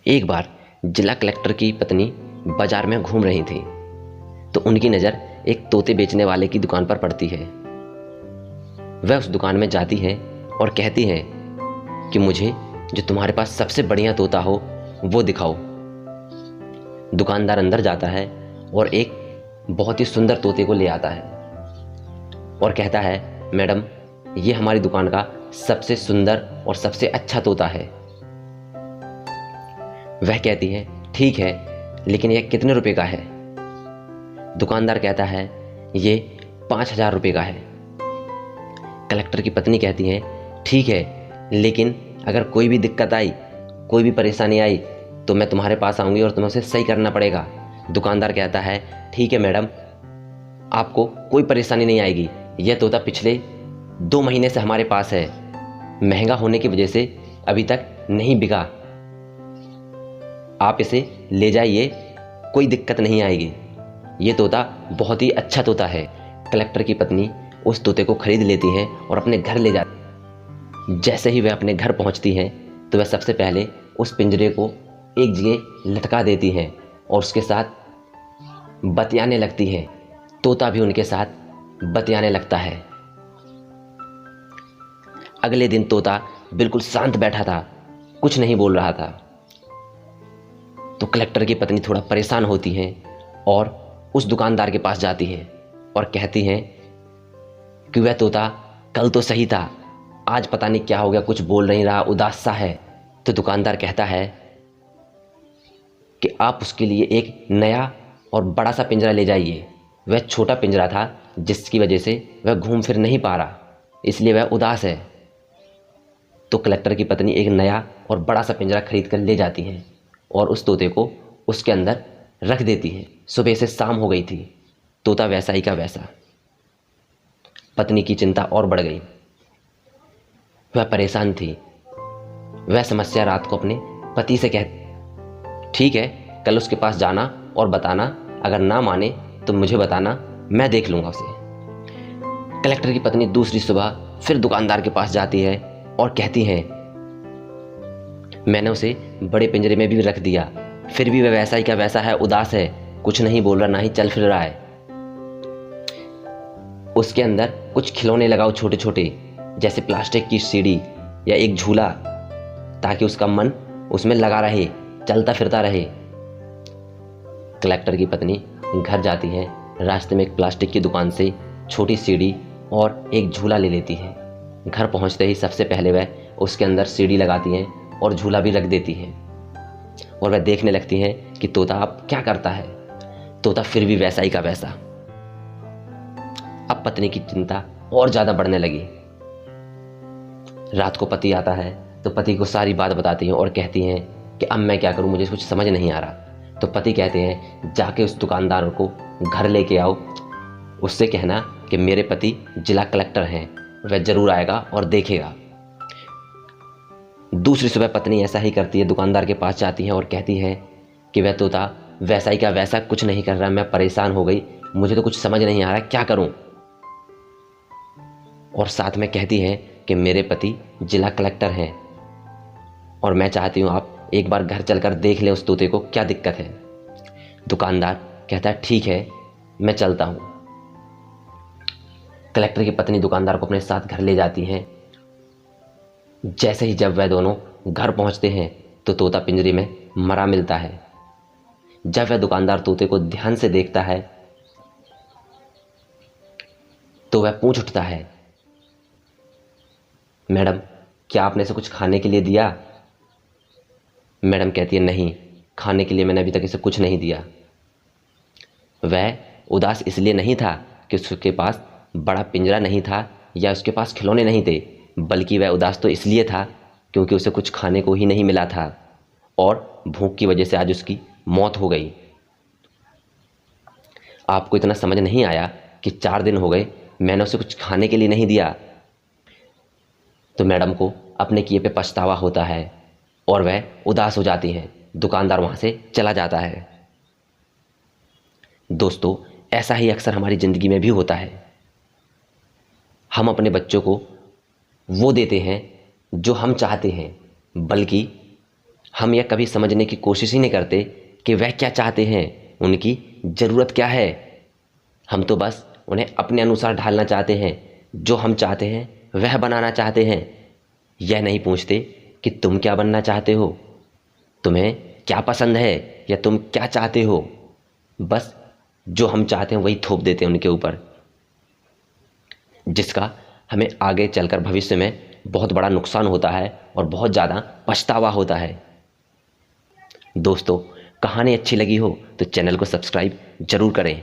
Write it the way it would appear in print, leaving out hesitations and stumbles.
एक बार जिला कलेक्टर की पत्नी बाजार में घूम रही थी तो उनकी नज़र एक तोते बेचने वाले की दुकान पर पड़ती है। वह उस दुकान में जाती है और कहती है कि मुझे जो तुम्हारे पास सबसे बढ़िया तोता हो वो दिखाओ। दुकानदार अंदर जाता है और एक बहुत ही सुंदर तोते को ले आता है और कहता है, मैडम ये हमारी दुकान का सबसे सुंदर और सबसे अच्छा तोता है। वह कहती है, ठीक है, लेकिन यह कितने रुपए का है? दुकानदार कहता है, ये 5,000 रुपये का है। कलेक्टर की पत्नी कहती है, ठीक है, लेकिन अगर कोई भी दिक्कत आई, कोई भी परेशानी आई तो मैं तुम्हारे पास आऊँगी और तुम्हें उसे सही करना पड़ेगा। दुकानदार कहता है, ठीक है मैडम, आपको कोई परेशानी नहीं आएगी। यह तोता पिछले 2 महीने से हमारे पास है, महंगा होने की वजह से अभी तक नहीं बिका। आप इसे ले जाइए, कोई दिक्कत नहीं आएगी। ये तोता बहुत ही अच्छा तोता है। कलेक्टर की पत्नी उस तोते को खरीद लेती है और अपने घर ले जाती। जैसे ही वह अपने घर पहुंचती है तो वह सबसे पहले उस पिंजरे को एक जगह लटका देती है और उसके साथ बतियाने लगती है। तोता भी उनके साथ बतियाने लगता है। अगले दिन तोता बिल्कुल शांत बैठा था, कुछ नहीं बोल रहा था। तो कलेक्टर की पत्नी थोड़ा परेशान होती है और उस दुकानदार के पास जाती है और कहती हैं कि वह तोता कल तो सही था, आज पता नहीं क्या हो गया, कुछ बोल नहीं रहा, उदास सा है। तो दुकानदार कहता है कि आप उसके लिए एक नया और बड़ा सा पिंजरा ले जाइए। वह छोटा पिंजरा था जिसकी वजह से वह घूम फिर नहीं पा रहा, इसलिए वह उदास है। तो कलेक्टर की पत्नी एक नया और बड़ा सा पिंजरा खरीद कर ले जाती है और उस तोते को उसके अंदर रख देती है। सुबह से शाम हो गई थी, तोता वैसा ही का वैसा। पत्नी की चिंता और बढ़ गई, वह परेशान थी। वह समस्या रात को अपने पति से कहती, ठीक है, कल उसके पास जाना और बताना, अगर ना माने तो मुझे बताना, मैं देख लूँगा उसे। कलेक्टर की पत्नी दूसरी सुबह फिर दुकानदार के पास जाती है और कहती है, मैंने उसे बड़े पिंजरे में भी रख दिया, फिर भी वह वैसा ही का वैसा है, उदास है, कुछ नहीं बोल रहा, ना ही चल फिर रहा है। उसके अंदर कुछ खिलौने लगाओ छोटे छोटे, जैसे प्लास्टिक की सीढ़ी या एक झूला, ताकि उसका मन उसमें लगा रहे, चलता फिरता रहे। कलेक्टर की पत्नी घर जाती है, रास्ते में एक प्लास्टिक की दुकान से छोटी सीढ़ी और एक झूला ले लेती है। घर पहुंचते ही सबसे पहले वह उसके अंदर सीढ़ी लगाती हैं और झूला भी रख देती है और वह देखने लगती हैं कि तोता अब क्या करता है। तोता फिर भी वैसा ही का वैसा। अब पत्नी की चिंता और ज़्यादा बढ़ने लगी। रात को पति आता है तो पति को सारी बात बताती हैं और कहती हैं कि अब मैं क्या करूं, मुझे कुछ समझ नहीं आ रहा। तो पति कहते हैं, जाके उस दुकानदार को घर लेके आओ, उससे कहना कि मेरे पति जिला कलेक्टर हैं, वह जरूर आएगा और देखेगा। दूसरी सुबह पत्नी ऐसा ही करती है, दुकानदार के पास जाती है और कहती है कि वह तोता वैसा ही का वैसा कुछ नहीं कर रहा, मैं परेशान हो गई, मुझे तो कुछ समझ नहीं आ रहा, क्या करूं। और साथ में कहती है कि मेरे पति जिला कलेक्टर हैं और मैं चाहती हूं आप एक बार घर चलकर देख लें उस तोते को, क्या दिक्कत है। दुकानदार कहता है, ठीक है, मैं चलता हूं। कलेक्टर की पत्नी दुकानदार को अपने साथ घर ले जाती हैं। जैसे ही जब वह दोनों घर पहुंचते हैं तो तोता पिंजरे में मरा मिलता है। जब वह दुकानदार तोते को ध्यान से देखता है तो वह पूछ उठता है, मैडम क्या आपने इसे कुछ खाने के लिए दिया? मैडम कहती है, नहीं, खाने के लिए मैंने अभी तक इसे कुछ नहीं दिया। वह उदास इसलिए नहीं था कि उसके पास बड़ा पिंजरा नहीं था या उसके पास खिलौने नहीं थे, बल्कि वह उदास तो इसलिए था क्योंकि उसे कुछ खाने को ही नहीं मिला था और भूख की वजह से आज उसकी मौत हो गई। आपको इतना समझ नहीं आया कि 4 दिन हो गए मैंने उसे कुछ खाने के लिए नहीं दिया। तो मैडम को अपने किए पे पछतावा होता है और वह उदास हो जाती हैं। दुकानदार वहाँ से चला जाता है। दोस्तों, ऐसा ही अक्सर हमारी ज़िंदगी में भी होता है। हम अपने बच्चों को वो देते हैं जो हम चाहते हैं, बल्कि हम यह कभी समझने की कोशिश ही नहीं करते कि वह क्या चाहते हैं, उनकी ज़रूरत क्या है। हम तो बस उन्हें अपने अनुसार ढालना चाहते हैं, जो हम चाहते हैं वह बनाना चाहते हैं। यह नहीं पूछते कि तुम क्या बनना चाहते हो, तुम्हें क्या पसंद है या तुम क्या चाहते हो। बस जो हम चाहते हैं वही थोप देते हैं उनके ऊपर, जिसका हमें आगे चलकर भविष्य में बहुत बड़ा नुकसान होता है और बहुत ज़्यादा पछतावा होता है। दोस्तों, कहानी अच्छी लगी हो तो चैनल को सब्सक्राइब जरूर करें।